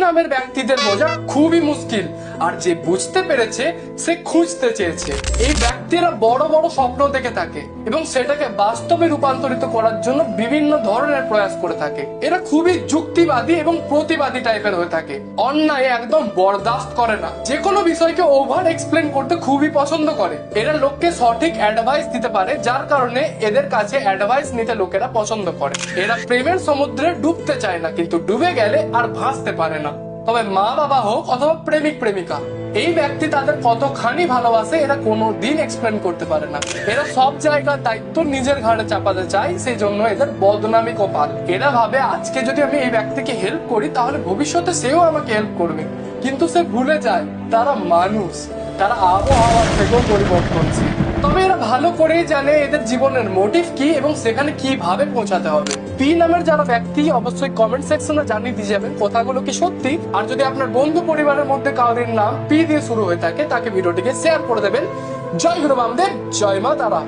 নামের ব্যক্তিদের বোঝা খুবই মুশকিল, আর যে বুঝতে পেরেছে সে খুঁজতে চেয়েছে। এই ব্যক্তিরা বড় বড় স্বপ্ন দেখে থাকে এবং সেটাকে বাস্তবে রূপান্তরিত করার জন্য বিভিন্ন ধরনের প্রয়াস করে থাকে। এরা খুবই যুক্তিবাদী এবং প্রতিবাদী টাইপের হয়ে থাকে, অন্যায় একদম বরদাস্ত করে না, যে কোনো বিষয়কে ওভার এক্সপ্লেন করতে খুবই পছন্দ করে। এরা লোককে সঠিক অ্যাডভাইস দিতে পারে, যার কারণে এদের কাছে অ্যাডভাইস নিতে লোকেরা পছন্দ করে। এরা প্রেমের সমুদ্রে ডুবতে চায় না, কিন্তু ডুবে গেলে আর ভাসতে পারে না। তবে মা বাবা হোক অথবা প্রেমিক প্রেমিকা, এই ব্যক্তি তাদের কতখানি ভালোবাসে এরা কোনোদিন এক্সপ্লেন করতে পারে না। এরা সব জায়গার দায়িত্ব নিজের ঘাড়ে চাপাতে চায়, সেই জন্য এদের বদনামি কপাল। এরা ভাবে আজকে যদি আমি এই ব্যক্তিকে হেল্প করি তাহলে ভবিষ্যতে সেও আমাকে হেল্প করবে, কিন্তু সে ভুলে যায় তারা মানুষ, তারা আবহাওয়ার থেকেও পরিবর্তনশীল। তবে এরা ভালো করেই জানে এদের জীবনের মোটিভ কি এবং সেখানে কিভাবে পৌঁছাতে হবে। পি নামের যারা ব্যক্তি অবশ্যই কমেন্ট সেকশনে জানিয়ে দিয়ে যাবেন কথাগুলো কি সত্যি। আর যদি আপনার বন্ধু পরিবারের মধ্যে কারোর নাম পি দিয়ে শুরু হয়ে থাকে তাকে ভিডিওটিকে শেয়ার করে দেবেন। জয় গুরু বামদেব, জয় মা তারা।